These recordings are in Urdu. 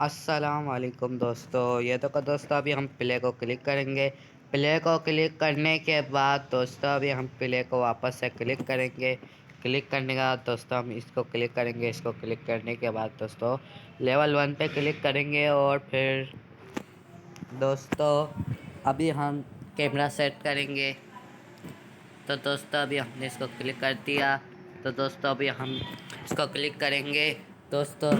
السلام علیکم دوستو، یہ تو دوستو ابھی ہم پلے کو کلک کریں گے۔ پلے کو کلک کرنے کے بعد دوستو ابھی ہم پلے کو واپس سے کلک کریں گے۔ کلک کرنے کے بعد دوستو ہم اس کو کلک کریں گے۔ اس کو کلک کرنے کے بعد دوستو لیول 1 پہ کلک کریں گے، اور پھر دوستو ابھی ہم کیمرہ سیٹ کریں گے۔ تو دوستو ابھی ہم نے اس کو کلک کر دیا، تو دوستو ابھی ہم اس کو کلک کریں گے دوستو۔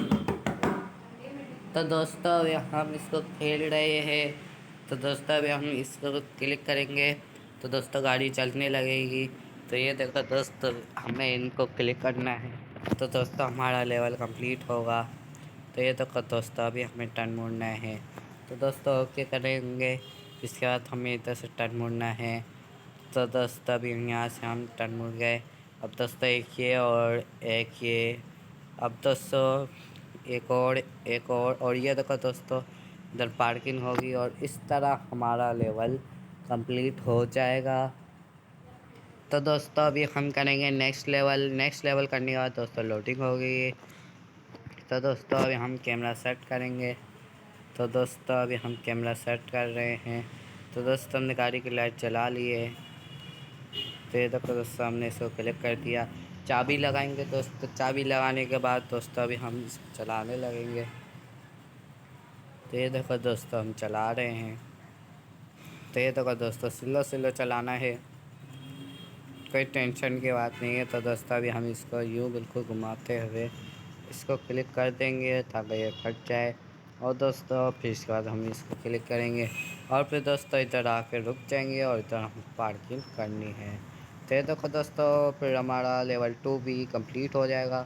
تو دوستو ابھی ہم اس کو کھیل رہے ہیں، تو دوستو ابھی ہم اس کو کلک کریں گے تو دوستو گاڑی چلنے لگے گی۔ تو یہ دیکھو دوستو ہمیں ان کو کلک کرنا ہے، تو دوستو ہمارا لیول کمپلیٹ ہوگا۔ تو یہ دیکھو دوستو ابھی ہمیں ٹرن موڑنا ہے، تو دوستو اوکے کریں گے۔ اس کے بعد ہمیں ادھر سے ٹرن موڑنا ہے، تو دوستو ابھی یہاں سے ہم ٹرن موڑ گئے۔ اب دوستو ایک یہ اور ایک یہ، اب دوستو ایک اور یہ دیکھو دوستو ادھر پارکنگ ہوگی، اور اس طرح ہمارا لیول کمپلیٹ ہو جائے گا۔ تو دوستو ابھی ہم کریں گے نیکسٹ لیول کرنے کے بعد دوستو لوڈنگ ہوگی۔ تو دوستو ابھی ہم کیمرہ سیٹ کریں گے، تو دوستو ابھی ہم کیمرہ سیٹ کر رہے ہیں۔ تو دوستو ہم نے گاڑی کی لائٹ جلا لی ہے، تو یہ دیکھو دوستو ہم نے اس کو کلک کر دیا۔ چابی لگائیں گے دوستو، چابی لگانے کے بعد دوستو ابھی ہم اس کو چلانے لگیں گے۔ تو یہ دیکھو دوستو ہم چلا رہے ہیں، تو یہ دیکھو دوستو سلو چلانا ہے، کوئی ٹینشن کی بات نہیں ہے۔ تو دوستو ابھی ہم اس کو یوں بالکل گھماتے ہوئے اس کو کلک کر دیں گے تاکہ یہ کٹ جائے، اور دوستو پھر اس کے بعد ہم اس کو کلک کریں گے، اور پھر دوستو ادھر آ کے رک جائیں گے، اور ادھر ہم پارکنگ کرنی ہے۔ تو یہ دیکھو دوستو پھر ہمارا لیول 2 بھی کمپلیٹ ہو جائے گا۔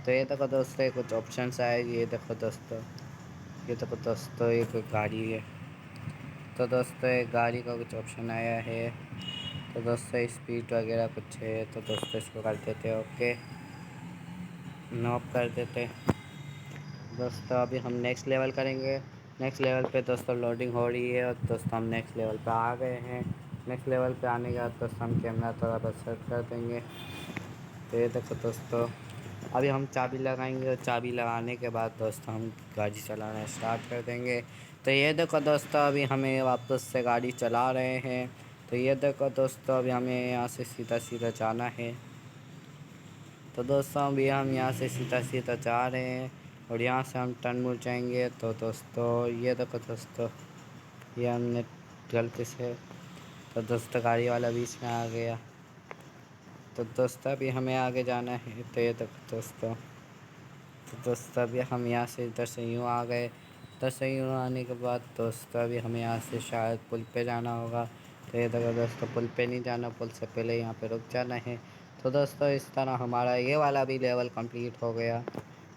تو یہ دیکھو دوستو کچھ آپشنس آئے گی، یہ دیکھو دوستو، یہ دیکھو دوستو یہ کوئی گاڑی ہے، تو دوستو ایک گاڑی کا کچھ آپشن آیا ہے۔ تو دوستو اسپیڈ وغیرہ کچھ ہے، تو دوستو اس کو کر دیتے اوکے، نوپ کر دیتے۔ دوستو ابھی ہم نیکسٹ لیول کریں گے۔ نیکسٹ لیول پہ دوستو لوڈنگ ہو رہی ہے، اور دوستو ہم نیکسٹ لیول پہ آ گئے ہیں۔ نیکسٹ لیول پہ آنے کے بعد دوستو ہم کیمرہ تھوڑا بس سیٹ کر دیں گے۔ تو یہ دیکھو دوستو ابھی ہم چابی لگائیں گے، اور چابی لگانے کے بعد دوستو ہم گاڑی چلانا اسٹارٹ کر دیں گے۔ تو یہ دیکھو دوستو ابھی ہمیں واپس سے گاڑی چلا رہے ہیں، تو یہ دیکھو دوستو ابھی ہمیں یہاں سے سیدھا جانا ہے۔ تو دوستو ابھی ہم یہاں سے سیدھا جا رہے ہیں، اور یہاں سے ہم ٹرن مڑ جائیں گے۔ تو دوستو یہ دیکھو دوستو یہ ہم نے غلطی سے، تو دوستو گاڑی والا بیچ میں آ گیا، تو دوستو ابھی ہمیں آگے جانا ہے۔ تو یہ دیکھو دوستو ابھی ہم یہاں سے ادھر سے یوں آ گئے۔ ادھر سے یوں آنے کے بعد دوستو ابھی ہمیں یہاں سے شاید پل پہ جانا ہوگا۔ تو یہ دیکھو دوستو پل پہ نہیں جانا، پل سے پہلے یہاں پہ رک جانا ہے۔ تو دوستو اس طرح ہمارا یہ والا بھی لیول کمپلیٹ ہو گیا۔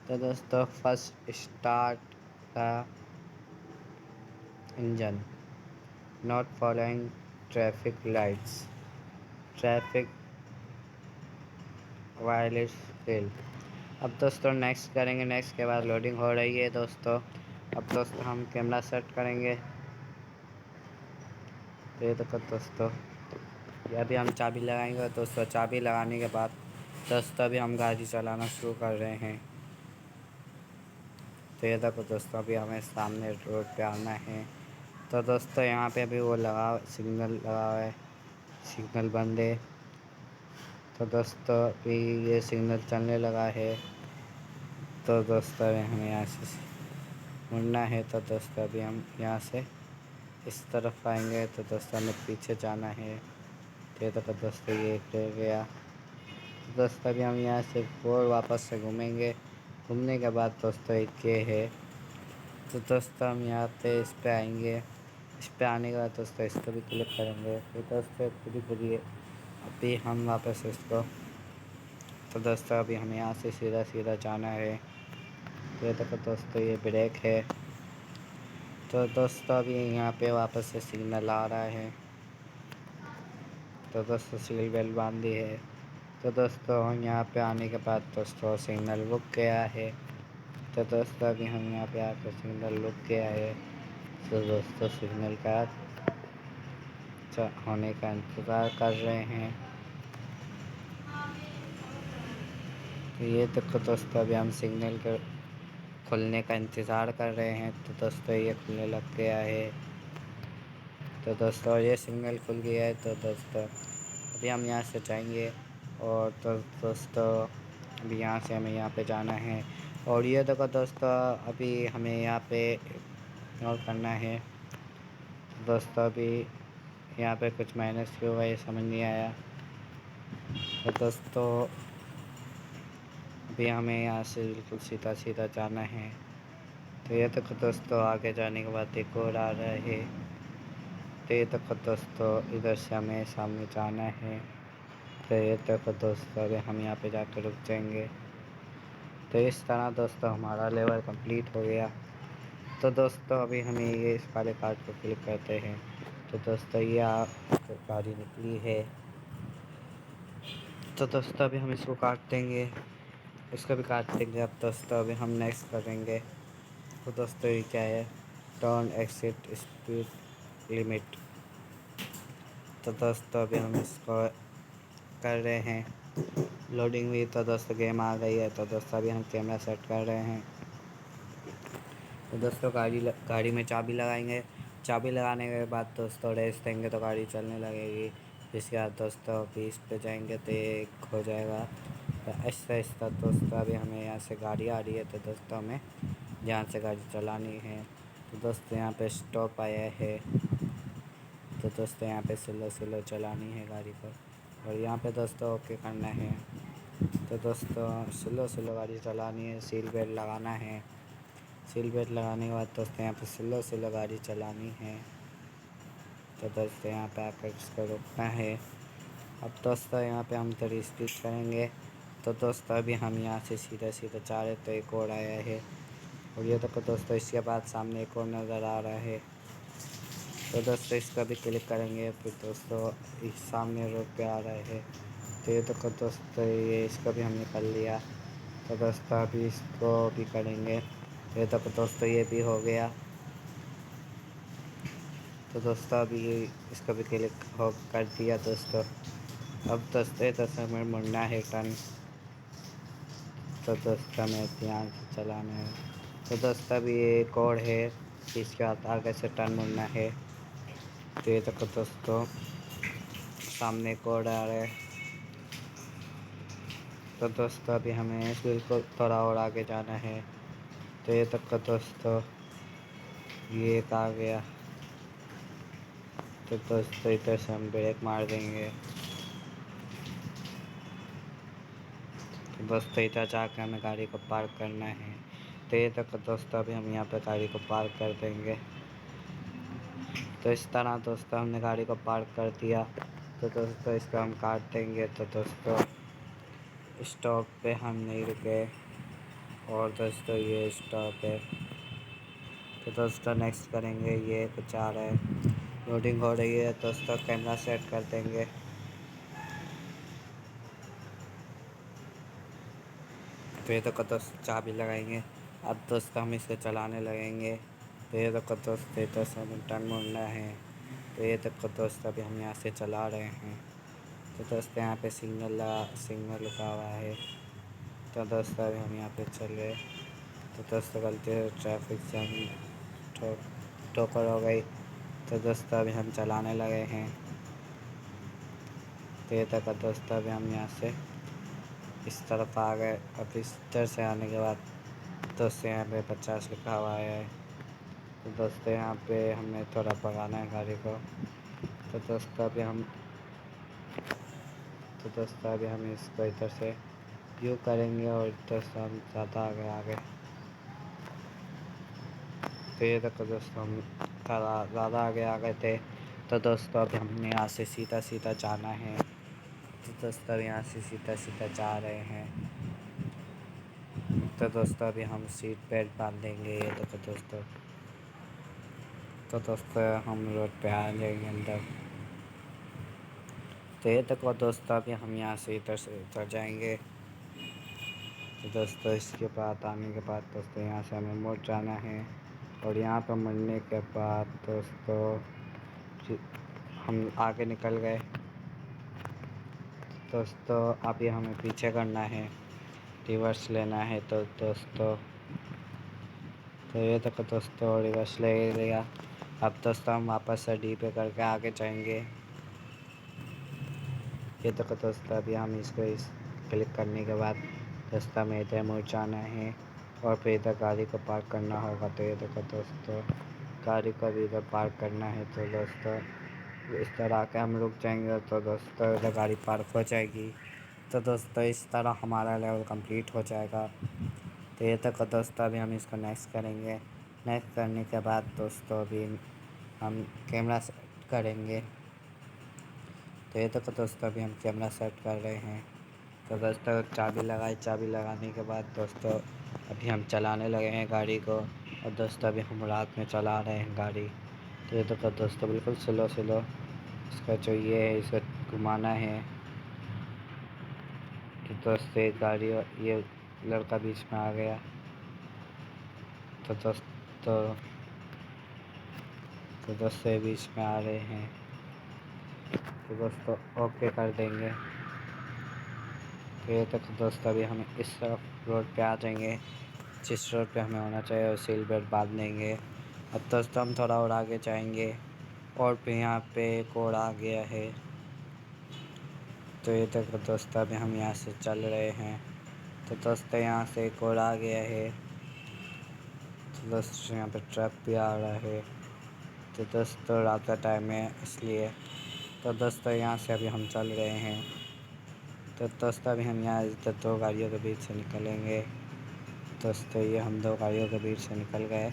تو دوستو فرسٹ اسٹارٹ کا engine, not following traffic lights, traffic wireless fail. اب دوستو نیکسٹ کریں گے، نیکسٹ کے بعد لوڈنگ ہو رہی ہے دوستو۔ اب دوستو ہم کیمرہ سیٹ کریں گے۔ تو یہ دیکھو دوستو یہ ابھی ہم چابی لگائیں گے، دوستو چابی لگانے کے بعد دوستو ابھی ہم گاڑی چلانا شروع کر رہے ہیں۔ تو یہ دیکھو دوستو ابھی ہمیں سامنے روڈ پہ آنا ہے، تو دوستو یہاں پہ ابھی وہ سگنل لگا ہوا ہے، سگنل بند ہے۔ تو دوستو ابھی یہ سگنل چلنے لگا ہے، تو دوستو ہمیں یہاں سے مڑنا ہے۔ تو دوستو ابھی ہم یہاں سے اس طرف آئیں گے، تو دوستو ہمیں پیچھے جانا ہے۔ تو یہ دیکھو دوستو یہ رہ گیا۔ تو دوستو ابھی ہم یہاں سے اور واپس سے گھومیں گے۔ گھومنے کے بعد دوستو ایک یہ ہے، تو دوستو ہم یہاں پہ اس پہ آئیں گے۔ اس پہ آنے کے بعد دوستو اس کو بھی کلک کریں گے۔ تو دوستو پوری ابھی ہم واپس اس کو، تو دوستو ابھی ہمیں یہاں سے سیدھا جانا ہے۔ تو یہ دیکھو دوستو یہ بریک ہے۔ تو دوستو ابھی یہاں پہ واپس سے سگنل آ رہا ہے، تو دوستو سیٹ بیلٹ باندھی ہے۔ تو دوستو یہاں پہ آنے کے بعد دوستو سگنل رک گیا ہے۔ تو دوستو ابھی ہم یہاں پہ آ کے سگنل رک گیا ہے، تو دوستو سگنل کا ہونے کا انتظار کر رہے ہیں۔ تو یہ دیکھو دوستو ابھی ہم سگنل کھلنے کا انتظار کر رہے ہیں۔ تو دوستو یہ کھلنے لگ گیا ہے۔ تو دوستو یہ سگنل کھل گیا ہے۔ تو دوستو ابھی ہم یہاں سے جائیں گے، اور تو دوستو ابھی یہاں سے ہمیں یہاں پہ جانا ہے، اور یہ دیکھو دوستو ابھی ہمیں یہاں پہ اگنور کرنا ہے۔ دوستو ابھی یہاں پہ کچھ مائنس کیوں ہوا یہ سمجھ نہیں آیا۔ تو دوستو ابھی ہمیں یہاں سے بالکل سیدھا سیدھا جانا ہے۔ تو یہ دیکھو دوستو آگے جانے کے بعد ایک اور آ رہا ہے۔ تو یہ دیکھو دوستو ادھر سے ہمیں سامنے جانا ہے۔ تو یہ دیکھو دوستو ابھی ہم یہاں پہ جا کے رک جائیں گے۔ تو اس طرح دوستو ہمارا لیول کمپلیٹ ہو گیا۔ تو دوستو ابھی ہمیں یہ اس والے کارڈ کو کلک کرتے ہیں۔ تو دوستو یہ آپ گاڑی نکلی ہے۔ تو دوستو ابھی ہم اس کو کاٹ دیں گے، اس کو بھی کاٹ دیں گے۔ اب دوستو ابھی ہم نیکسٹ کریں گے۔ تو دوستو یہ کیا ہے؟ Turn ایکسٹ speed limit. تو دوستو ابھی ہم اس کو کر رہے ہیں لوڈنگ بھی۔ تو دوستو گیم آ گئی ہے۔ تو دوستو ابھی ہم کیمرہ سیٹ کر رہے ہیں۔ تو دوستو گاڑی میں چابی لگائیں گے۔ چابی لگانے کے بعد دوستو ریس دیں گے تو گاڑی چلنے لگے گی۔ اس کے بعد دوستو 20 پہ جائیں گے تو یہ ہو جائے گا۔ تو آہستہ آہستہ دوستو ابھی ہمیں یہاں سے گاڑی آ رہی ہے، تو دوستو ہمیں یہاں سے گاڑی چلانی ہے۔ تو دوستو یہاں پہ اسٹاپ آیا ہے۔ تو دوستو یہاں پہ سلو سلو چلانی ہے گاڑی کو، اور یہاں پہ دوستو اوکے کرنا ہے۔ تو دوستو سلو سلو گاڑی چلانی ہے، سیٹ بیلٹ لگانا ہے۔ سیٹ بیلٹ لگانے کے بعد دوستو یہاں پہ سلو سلو گاڑی چلانی ہے۔ تو دوستو یہاں پہ آ کر اس کو روکنا ہے۔ اب دوستو یہاں پہ ہم تھوڑی اسپیڈ کریں گے۔ تو دوستو ابھی ہم یہاں سے سیدھا سیدھا جا رہے تو ایک اور آیا ہے، اور یہ دیکھو دوستو اس کے بعد سامنے ایک اور نظر آ رہا ہے۔ تو دوستو اس کا بھی کلک کریں گے، پھر دوستو اس سامنے روڈ پہ آ رہا ہے۔ تو یہ دیکھو دوستو یہ اس کو بھی ہم نے کر لیا۔ تو دوستو ابھی اس کو بھی کریں گے۔ یہ دیکھو دوستو یہ بھی ہو گیا۔ تو دوستو ابھی اس کو بھی کلک کر دیا دوستو۔ اب دوستو ادھر ہمیں مڑنا ہے ٹرن۔ تو دوستو ہمیں دھیان سے چلانا ہے۔ تو دوستو ابھی یہ کوڈ ہے، اس کے بعد آگے سے ٹرن مڑنا ہے۔ تو یہ دیکھو دوستو سامنے کوڈ آ رہا ہے۔ تو دوستو ابھی ہمیں بالکل تھوڑا اور آگے جانا ہے۔ تو یہ دیکھو دوستو یہ ایک آ گیا۔ تو دوستو ادھر سے ہم بریک مار دیں گے۔ تو دوستو ادھر جا کے ہمیں گاڑی کو پارک کرنا ہے۔ تو یہ دیکھو دوستو ابھی ہم یہاں پہ گاڑی کو پارک کر دیں گے۔ تو اس طرح دوستو ہم نے گاڑی کو پارک کر دیا۔ تو دوستو اس کو ہم کاٹ دیں گے۔ تو دوستو اسٹاپ پہ ہم نہیں رکے، اور دوستو یہ اسٹاپ ہے۔ تو دوستو نیکسٹ کریں گے، یہ کچھ آ رہا ہے، لوڈنگ ہو رہی ہے۔ دوستو کیمرہ سیٹ کر دیں گے۔ تو یہ دیکھو دوستو چابی لگائیں گے۔ اب دوستو ہم اسے چلانے لگیں گے۔ تو یہ دیکھو دوستو ادھر سے ہمیں ٹرن مڑنا ہے۔ تو یہ دیکھو دوستو ابھی ہم یہاں سے چلا رہے ہیں۔ تو دوستو یہاں پہ سگنل لگا ہوا ہے۔ تو دوستو ابھی ہم یہاں پہ چلے۔ تو دوستو غلطی سے ٹریفک سے ہم ٹھوکر ہو گئی۔ تو دوستو ابھی ہم چلانے لگے ہیں۔ تو یہ دیکھو دوستو ابھی ہم یہاں سے اس طرف آ گئے۔ اب اس طرح سے آنے کے بعد دوستو یہاں پہ 50 لکھا ہوا ہے۔ تو دوستو یہاں پہ ہمیں تھوڑا بھگانا ہے گاڑی کو۔ تو دوستو ابھی ہم اس کو ادھر سے یوں کریں گے، اور ادھر سے ہم زیادہ آگے۔ تو یہ دیکھو دوستو ہم زیادہ آگے آ گئے تھے۔ تو دوستو ابھی ہم نے یہاں سے سیدھا سیدھا جانا ہے۔ تو دوستو اب یہاں سے سیدھا سیدھا جا رہے ہیں۔ تو دوستو ابھی ہم سیٹ بیلٹ باندھیں گے۔ یہ دیکھو دوستو، تو دوستو ہم روڈ پہ آ جائیں گے اندر۔ تو یہ دیکھو دوستو ابھی ہم یہاں سے ادھر جائیں گے۔ تو دوستو اس کے بعد آنے کے بعد دوستو یہاں سے ہمیں مڑ جانا ہے، اور یہاں پہ مڑنے کے بعد دوستو ہم آگے نکل گئے۔ دوستو ابھی ہمیں پیچھے کرنا ہے، ریورس لینا ہے۔ تو دوستو تو یہ تک دوستوں ریورس لے لیا. اب دوستوں ہم واپس سے ڈی پہ کر کے آگے جائیں گے. یہ تک دوستوں ابھی ہم اس کو کلک کرنے کے بعد دوستوں میں ادھر مڑ جانا ہے اور پھر ادھر گاڑی کو پارک کرنا ہوگا. تو یہ دیکھو دوستوں گاڑی کو بھی ادھر پارک کرنا ہے. تو دوستوں اس طرح کے ہم رک جائیں گے تو دوستوں ادھر گاڑی پارک ہو جائے گی. تو دوستوں اس طرح ہمارا لیول کمپلیٹ ہو جائے گا. تو یہ تک دوستوں ابھی ہم اس کو نیکسٹ کریں گے. نیکسٹ کرنے کے بعد دوستوں ابھی ہم کیمرہ سیٹ کریں گے. تو یہ تک دوستوں ابھی ہم کیمرہ سیٹ کر رہے ہیں. تو دوستوں چابی لگائی. چابی لگانے کے بعد دوستوں ابھی ہم چلانے لگے ہیں گاڑی کو. اور دوستوں ابھی ہم رات میں چلا رہے ہیں گاڑی. تو یہ تو دوستوں بالکل سلو سلو اس کا جو یہ ہے اسے گھمانا ہے. تو دوستوں ایک گاڑی یہ لڑکا بیچ میں آ گیا. تو دوستوں بیچ میں آ رہے ہیں. تو دوستوں اوکے کر دیں گے. تو یہ تک دوستوں ابھی ہم اس طرف روڈ پہ آ جائیں گے جس روڈ پہ ہمیں ہونا چاہیے. اور سیل بیلٹ باندھ لیں گے. اب دوستوں ہم تھوڑا اور آگے جائیں گے اور پھر یہاں پہ ایک اور آ گیا ہے. تو یہ تک دوستوں ابھی ہم یہاں سے چل رہے ہیں. تو دوستوں یہاں سے ایک اور آ گیا ہے. تو دوستوں یہاں پہ ٹرک بھی آ رہا ہے. تو دوستوں رات کا ٹائم ہے اس لیے. تو دوستوں یہاں سے ابھی ہم چل رہے ہیں. تو دوستوں ابھی ہم یہاں ادھر دو گاڑیوں کے بیچ سے نکلیں گے. دوستوں یہ ہم دو گاڑیوں کے بیچ سے نکل گئے.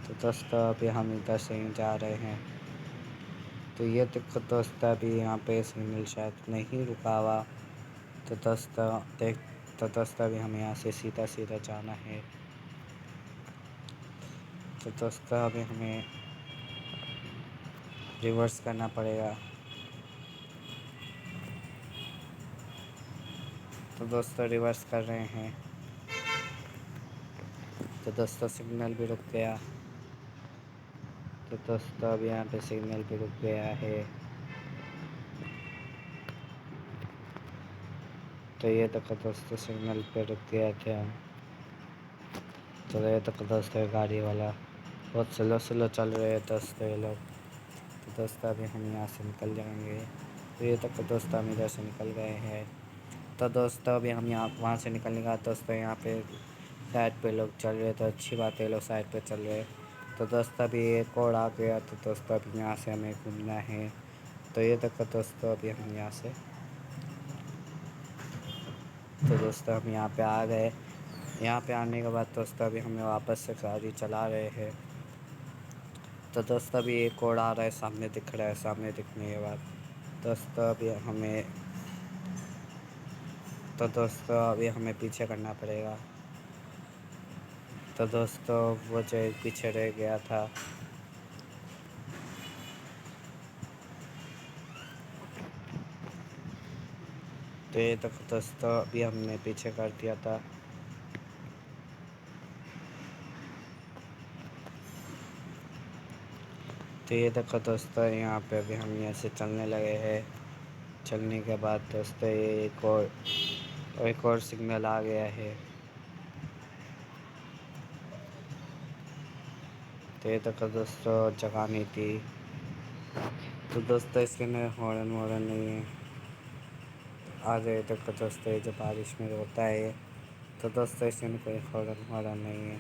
تو دوستوں ابھی ہم ادھر سے ہی جا رہے ہیں. تو یہ دیکھو دوستوں ابھی یہاں پہ سگنل شاید نہیں رکا ہوا. تو دوستوں ابھی ہمیں یہاں سے سیدھا سیدھا جانا ہے. تو دوستوں ابھی ہمیں ریورس کرنا پڑے گا. تو دوستوں ریورس کر رہے ہیں. تو دوستوں سگنل بھی رک گیا. تو دوستوں اب یہاں پہ سگنل بھی رک گیا ہے. تو یہ دیکھو دوستوں سگنل پہ رک گیا تھا. تو یہ دیکھو دوستوں گاڑی والا بہت سلو سلو چل رہے ہیں دوستوں یہ لوگ. تو دوستوں ابھی ہم یہاں سے نکل جائیں گے. تو یہ تک دوستوں ہم ادھر سے نکل گئے ہیں. تو دوستوں ابھی ہم وہاں سے نکلنے کا دوستوں یہاں پہ سائڈ پہ لوگ چل رہے. تو اچھی بات ہے لوگ سائڈ پہ چل رہے. تو دوستوں ابھی ایک اور آ گیا. تو دوستوں ابھی یہاں سے ہمیں گھومنا ہے. تو یہ دیکھو دوستوں ابھی ہم یہاں سے تو دوستوں ہم یہاں پہ آ گئے. یہاں پہ آنے کے بعد دوستوں ابھی ہمیں واپس سے گاڑی چلا رہے ہیں. تو دوستوں ابھی ایک اور آ رہا ہے. سامنے دکھ رہا ہے. سامنے دکھنے کے بعد دوستوں ابھی ہمیں پیچھے کرنا پڑے گا. تو دوستوں وہ جو پیچھے رہ گیا تھا. تو یہ تک دوستوں ابھی ہم نے پیچھے کر دیا تھا. تو یہ دیکھو دوستوں یہاں پہ ابھی ہم یہاں سے چلنے لگے ہیں. چلنے کے بعد دوستوں یہ ایک اور سگنل آ گیا ہے. تو یہ دیکھو دوستوں جگہ نہیں تھی. تو دوستوں اس کے اندر ہارن وارن نہیں ہے. آ گئے دیکھو دوستوں جو بارش میں ہوتا ہے. تو دوستوں اس میں کوئی ہارن وارن نہیں ہے.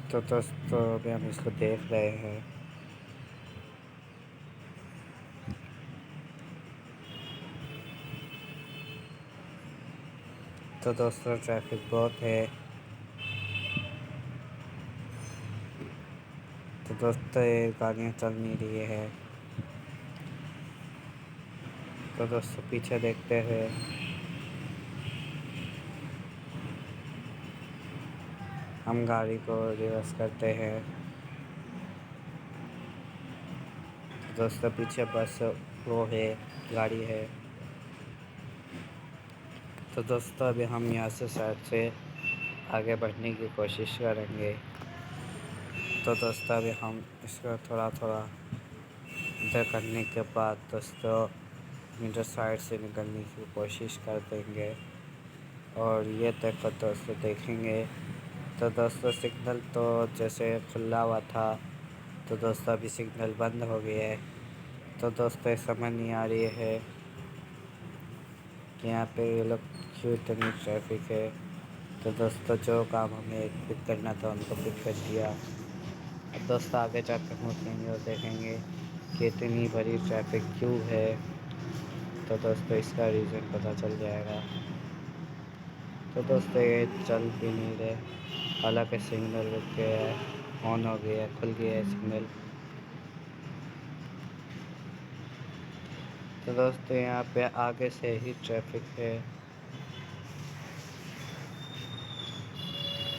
تو دوستوں ابھی ہم اس کو دیکھ رہے ہیں. تو دوستوں ٹریفک بہت ہے. تو دوستوں یہ گاڑیاں چل نہیں رہی ہے. تو دوستوں پیچھے دیکھتے ہوئے ہم گاڑی کو ریورس کرتے ہیں. تو دوستوں پیچھے بس وہ ہے گاڑی ہے. تو دوستوں ابھی ہم یہاں سے سائڈ سے آگے بڑھنے کی کوشش کریں گے. تو دوستوں ابھی ہم اس کو تھوڑا تھوڑا ادھر کرنے کے بعد دوستوں ادھر سائڈ سے نکلنے کی کوشش کر دیں گے. اور یہ دیکھو دوستوں دیکھیں گے تو دوستوں سگنل تو جیسے کھلا ہوا تھا تو دوستوں ابھی سگنل بند ہو گیا ہے. تو دوستوں سمجھ نہیں آ رہی ہے کہ یہاں پہ یہ لوگ کیوں اتنی ٹریفک ہے. تو دوستوں جو کام ہمیں پک کرنا تھا ان کو پک کر دیا. اب دوست آگے جا کے پہنچیں گے اور دیکھیں گے کہ اتنی بڑی ٹریفک کیوں ہے. تو دوستوں اس کا ریزن پتہ چل جائے گا. تو دوستوں یہ چل بھی نہیں رہے حالانکہ سگنل رک گیا ہے. آن ہو گیا ہے کھل گیا ہے سگنل. تو دوستوں یہاں پہ آگے سے ہی ٹریفک ہے.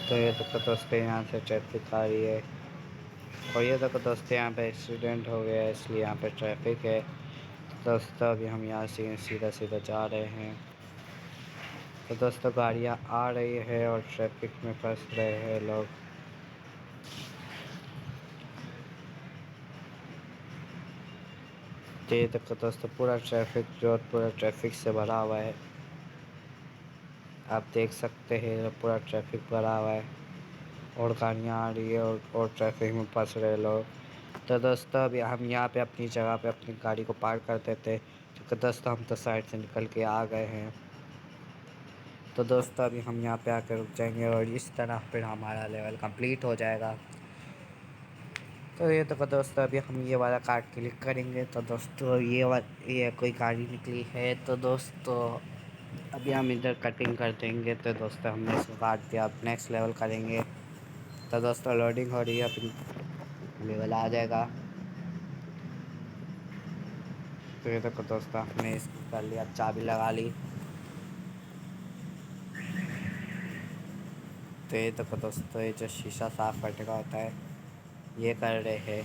تو یہ تو دوستوں یہاں سے ٹریفک آ رہی ہے. اور یہ دیکھو دوستوں یہاں پہ ایکسیڈنٹ ہو گیا ہے اس لیے یہاں پہ ٹریفک ہے. دوستوں ابھی ہم یہاں سے سیدھا سیدھا جا رہے ہیں. تو دوستوں گاڑیاں آ رہی ہے اور ٹریفک میں پھنس رہے ہیں لوگ. یہ دیکھو دوستوں پورا ٹریفک روڈ پورا ٹریفک سے بھرا ہوا ہے. آپ دیکھ سکتے ہیں پورا ٹریفک بھرا ہوا ہے. اور گاڑیاں آ رہی ہے اور ٹریفک میں پھنس رہے لوگ. تو دوستوں ابھی ہم یہاں پہ اپنی جگہ پہ اپنی گاڑی کو پارک کرتے تھے. تو دوستوں ہم تو سائڈ سے نکل کے آ گئے ہیں. تو دوستوں ابھی ہم یہاں پہ آ کے رک جائیں گے اور اس طرح پھر ہمارا لیول کمپلیٹ ہو جائے گا. تو یہ تو دوستوں ابھی ہم یہ والا کارڈ کلک کریں گے. تو دوستوں یہ کوئی گاڑی نکلی ہے تو دوستوں ابھی ہم ادھر کٹنگ کر دیں گے. تو دوستوں ہم نے اس کو کاٹ دیا اب نیکسٹ لیول کریں گے. تو دوستوں لوڈنگ ہو رہی ہے اپنی لیول آ جائے گا. تو یہ دیکھو دوستوں ہم نے اس کو کر لیا چابی لگا لی. تو یہ دیکھو دوستوں یہ جو شیشہ صاف کرنے کا ہوتا ہے یہ کر رہے ہیں.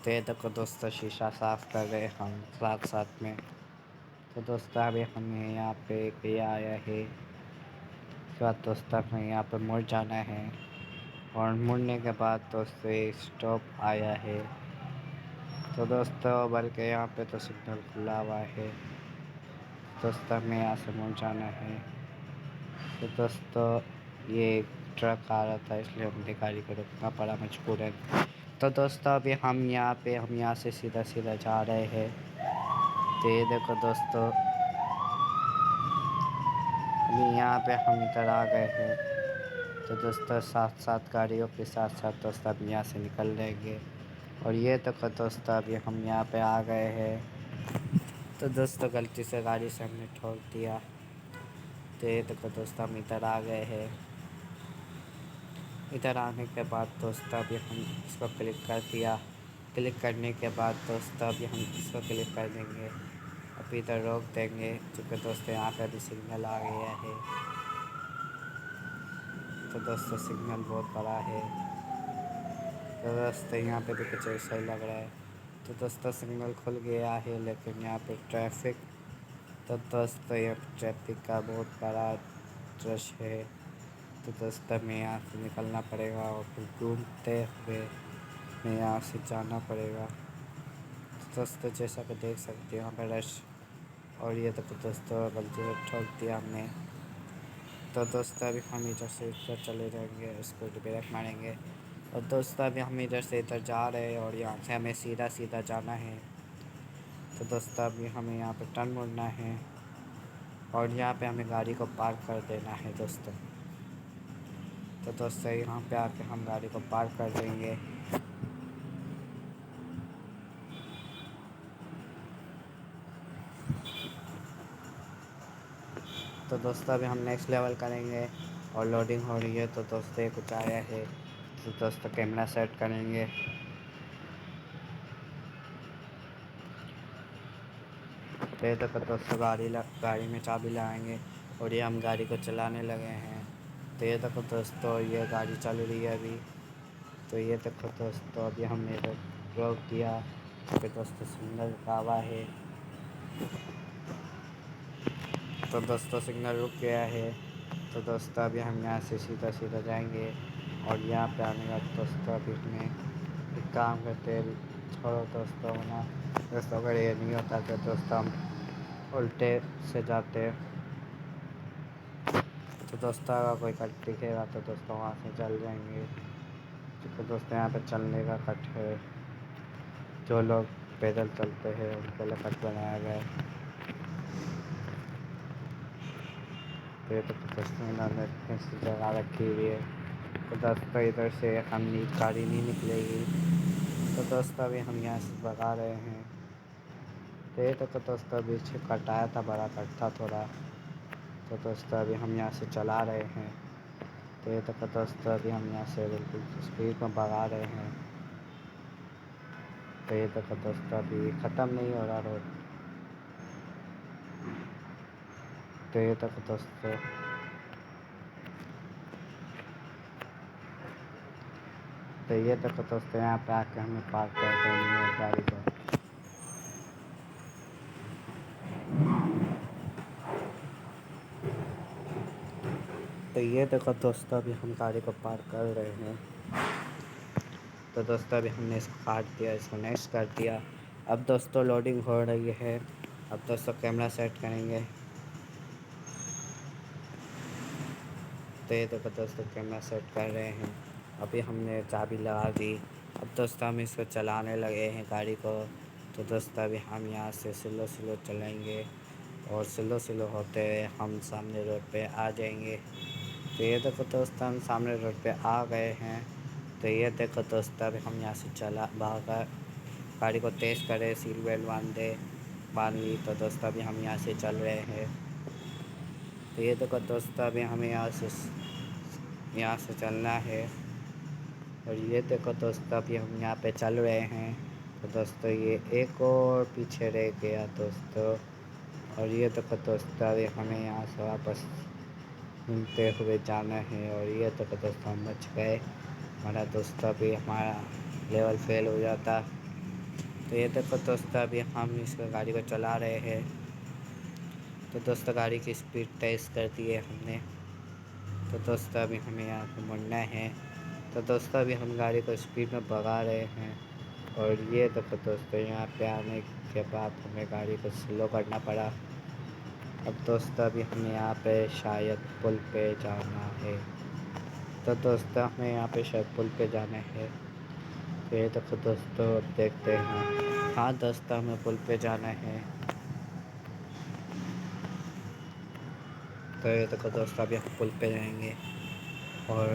تو یہ دیکھو دوستوں شیشہ صاف کر رہے ہم ساتھ ساتھ میں. تو دوستوں ابھی ہمیں یہاں پہ یہ آیا ہے. اس کے بعد دوستوں ہمیں یہاں پہ مڑ جانا ہے. اور مڑنے کے بعد دوستوں اسٹاپ آیا ہے. تو دوستوں بلکہ یہاں پہ تو سگنل کھلا ہوا ہے. دوستوں ہمیں یہاں سے مڑ جانا ہے. تو دوستوں یہ ٹرک آ رہا تھا اس لیے ہم نے گاڑی کو روکنا پڑا مجبوراً. تو دوستوں ابھی ہم یہاں سے سیدھا سیدھا جا رہے ہیں. تو یہ دیکھو دوستوں ابھی یہاں پہ ہم ادھر آ گئے ہیں. تو دوستوں ساتھ ساتھ گاڑیوں کے ساتھ ساتھ دوستوں اب یہاں سے نکل لیں گے. اور یہ دیکھو دوستوں ابھی ہم یہاں پہ آ گئے ہیں. تو دوستوں غلطی سے گاڑی سے ہم نے ٹھوک دیا. تو یہ دیکھو دوستوں ہم ادھر آ گئے ہیں. ادھر آنے کے بعد دوستوں ابھی ہم اس کو کلک کر دیا. کلک کرنے کے بعد دوستوں ابھی ہم اس کو کلک کر دیں گے. ابھی ادھر روک دیں گے چونکہ دوستوں یہاں پہ ابھی سگنل آ گیا ہے. تو دوستوں سگنل بہت بڑا ہے. تو دوستوں یہاں پہ بھی کچھ ایسا ہی لگ رہا ہے. تو دوستوں سگنل کھل گیا ہے لیکن یہاں پہ ٹریفک تو دوستوں یہ ٹریفک کا بہت بڑا رش ہے. تو دوستوں ہمیں یہاں سے نکلنا پڑے گا اور پھر گھومتے ہوئے ہمیں یہاں سے جانا پڑے گا. دوستوں جیسا کہ دیکھ سکتے ہیں یہاں پہ رش اور یہ دیکھو دوستوں غلطی سے ٹھوک دیا ہم نے. تو دوستوں ابھی ہم ادھر سے ادھر چلے جائیں گے اس کو بریک ماریں گے. اور دوستوں ابھی ہم ادھر سے ادھر جا رہے ہیں اور یہاں سے ہمیں سیدھا سیدھا جانا ہے. تو دوستوں ابھی ہمیں یہاں پہ ٹرن مڑنا ہے. اور یہاں پہ ہمیں گاڑی کو پارک کر دینا ہے دوستوں. تو دوستوں یہاں پہ آ کے ہم گاڑی کو پارک کر دیں گے. تو دوستوں ابھی ہم نیکسٹ لیول کریں گے. اور لوڈنگ ہو رہی ہے تو دوستوں یہ کچھ آیا ہے. تو دوستوں کیمرہ سیٹ کریں گے. یہ دیکھو دوستوں گاڑی میں چابی لگائیں گے اور یہ ہم گاڑی کو چلانے لگے ہیں. تو یہ دیکھو دوستوں یہ گاڑی چل رہی ہے ابھی. تو یہ دیکھو دوستوں ابھی ہم نے روک دیا کیونکہ دوستوں سگنل رکا ہوا ہے. تو دوستوں سگنل رک گیا ہے. تو دوستوں ابھی ہم یہاں سے سیدھا سیدھا جائیں گے. اور یہاں پہ آنے کا دوستوں ابھی ہمیں ایک کام کرتے چھوڑو دوستوں ورنہ دوستوں اگر یہ نہیں ہوتا کہ دوستوں ہم الٹے سے جاتے. تو دوستوں اگر کوئی کٹ دکھے گا تو دوستوں وہاں سے چل جائیں گے، تو دوستوں یہاں پہ چلنے کا کٹ ہے، جو لوگ پیدل چلتے ہیں ان کے لیے کٹ بنایا گیا ہے۔ تو یہ تو دوستوں انہوں نے اتنی سی جگہ رکھی ہوئی ہے، تو دوستوں ادھر سے ہم گاڑی نہیں نکلے گی، تو دوستوں ابھی ہم یہاں سے بھگا رہے ہیں۔ تو یہ تو دوستوں بیچ کٹ آیا تھا، بڑا کٹ تھا تھوڑا، تو دوستوں ابھی ہم یہاں سے چلا رہے ہیں۔ تو یہ تو دوستوں ابھی ہم یہاں سے بالکل اسپیڈ میں بھگا رہے ہیں۔ تو یہ تو دوستوں ابھی ختم نہیں ہو رہا روڈ، تو یہ تو دوستوں تو یہ تو دوستوں یہاں پہ آ کے ہمیں پارک کر دینی ہے گاڑی کو۔ تو یہ دیکھو دوستوں ابھی ہم گاڑی کو پارک کر رہے ہیں۔ تو دوستوں ابھی ہم نے اس کو کاٹ دیا، اس کو نیکسٹ کر دیا۔ اب دوستوں لوڈنگ ہو رہی ہے، اب دوستوں کیمرہ سیٹ کریں گے۔ تو یہ دیکھو دوستوں کیمرہ سیٹ کر رہے ہیں، ابھی ہم نے چابی لگا دی۔ اب دوستوں ہم اس کو چلانے لگے ہیں گاڑی کو۔ تو دوستوں ابھی ہم یہاں سے سلو سلو چلائیں گے، اور سلو سلو ہوتے ہوئے ہم سامنے روڈ پہ آ جائیں گے۔ تو یہ دیکھو دوستوں ہم سامنے روڈ پہ آ گئے ہیں۔ تو یہ دیکھو دوستوں ابھی ہم یہاں سے بھاگا گاڑی کو تیز کرے، سیٹ بیلٹ باندھ لی، تو دوستوں ابھی ہم یہاں سے چل رہے ہیں۔ تو یہ دیکھو دوستوں ابھی ہمیں یہاں سے چلنا ہے، اور یہ دیکھو دوستوں ابھی ہم یہاں پہ چل رہے ہیں۔ تو دوستوں یہ ایک اور پیچھے رہ گیا دوستوں، اور یہ دیکھو دوستوں ابھی ہمیں یہاں سے واپس گھومتے ہوئے جانا ہے، اور یہ دیکھو دوستوں ہم بچ گئے، ہمارا دوستوں ابھی ہمارا لیول فیل ہو جاتا۔ تو یہ دیکھو دوستوں ابھی ہم اس گاڑی کو چلا رہے ہیں۔ تو دوستوں گاڑی کی اسپیڈ تیز کر دی ہے ہم نے۔ تو دوستوں ابھی ہمیں یہاں پہ مڑنا ہے۔ تو دوستوں ابھی ہم گاڑی کو اسپیڈ میں بھگا رہے ہیں، اور یہ دیکھو دوستوں یہاں پہ آنے کے بعد ہمیں گاڑی کو سلو کرنا پڑا۔ اب دوستوں ابھی ہمیں یہاں پہ شاید پل پہ جانا ہے۔ تو دوستوں ہمیں یہاں پہ شاید پل پہ جانا ہے۔ تو یہ دیکھو دوستوں اب دیکھتے ہیں، ہاں دوستوں ہمیں پل پہ جانا ہے۔ تو یہ دیکھو دوستوں ابھی ہم پل پہ جائیں گے، اور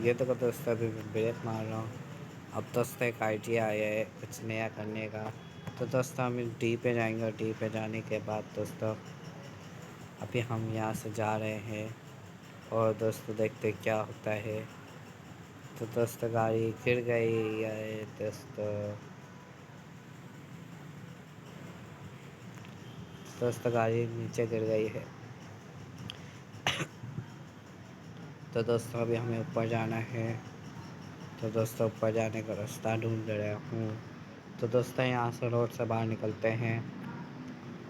یہ دیکھو دوستوں ابھی میں بریک مار رہا ہوں۔ اب دوستوں ایک آئیڈیا آیا ہے کچھ نیا کرنے کا۔ تو دوستوں ہم ڈی پہ جائیں گے، اور ڈی پہ جانے کے بعد دوستوں ابھی ہم یہاں سے جا رہے ہیں، اور دوستوں دیکھتے کیا ہوتا ہے۔ تو دوستوں گاڑی گر گئی ہے دوستوں گاڑی نیچے گر گئی ہے۔ تو دوستوں ابھی ہمیں اوپر جانا ہے۔ تو دوستوں اوپر جانے کا راستہ ڈھونڈ رہا ہوں۔ تو دوستوں یہاں سے روڈ سے باہر نکلتے ہیں،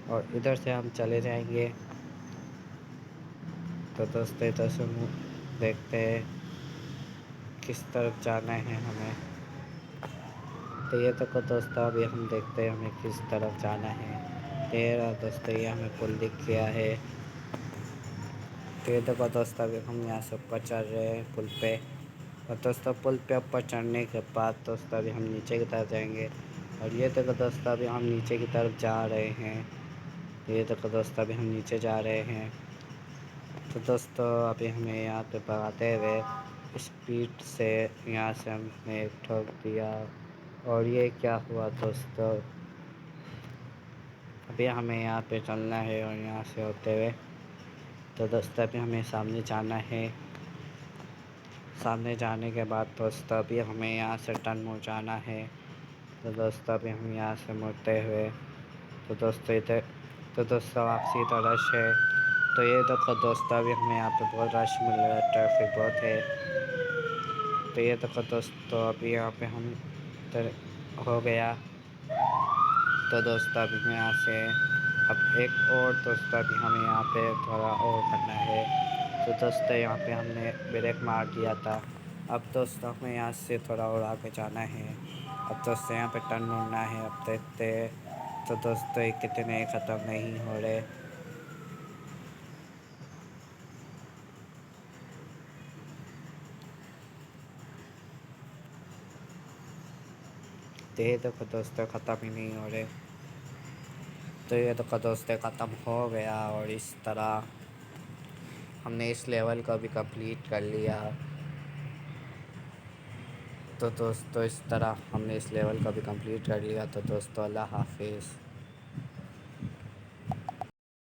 اور ادھر سے ہم چلے جائیں گے۔ تو دوستوں ادھر سے دیکھتے ہیں کس طرف جانا ہے ہمیں۔ تو یہ تو دوستوں ابھی ہم دیکھتے ہیں ہمیں کس طرف جانا ہے۔ دوستوں یہ ہمیں پل دکھ گیا ہے۔ تو یہ دیکھو دوستوں ابھی ہم یہاں سے اوپر چڑھ رہے ہیں پل پہ، اور دوستوں پل پہ اوپر چڑھنے کے بعد دوستوں ابھی ہم نیچے کی طرف جائیں گے، اور یہ دیکھو دوستوں ابھی ہم نیچے کی طرف جا رہے ہیں۔ یہ دیکھو دوستوں ابھی ہم نیچے جا رہے ہیں۔ تو دوستوں ابھی ہمیں یہاں پہ بھگاتے ہوئے اسپیڈ سے یہاں سے ہم نے ٹھوک دیا، اور یہ کیا ہوا دوستوں، ابھی ہمیں یہاں پہ چلنا ہے، اور یہاں سے ہوتے ہوئے تو دوستوں ابھی ہمیں سامنے جانا ہے۔ سامنے جانے کے بعد دوستوں ابھی ہمیں یہاں سے ٹرن ہو جانا ہے۔ تو دوستوں ابھی ہم یہاں سے مڑتے ہوئے تو دوستوں ادھر تو دوستوں واپسی تو رش ہے۔ تو یہ دیکھو دوستوں ابھی ہمیں یہاں پہ بہت رش مل رہا ہے، ٹریفک بہت ہے۔ تو یہ دیکھو دوستوں ابھی یہاں پہ ہم ہو گیا۔ تو دوستوں ابھی یہاں سے اب ایک اور دوستوں ابھی ہمیں یہاں پہ تھوڑا اور کرنا ہے۔ تو دوستوں یہاں پہ ہم نے بریک مار دیا تھا، اب دوستوں ہمیں یہاں سے تھوڑا اور آگے جانا ہے۔ اب دوستوں یہاں پہ ٹرن مڑنا ہے، اب دیکھتے ہیں تو دوستوں یہ کتنے ختم نہیں ہو رہے۔ یہ دیکھو دوستوں ختم ہی نہیں ہو رہے. تو یہ دیکھو دوستوں ختم ہو گیا اور اس طرح ہم نے اس لیول کو بھی کمپلیٹ کر لیا. تو دوستو اس طرح ہم نے اس لیول کو بھی کمپلیٹ کر لیا. تو دوستو اللہ حافظ.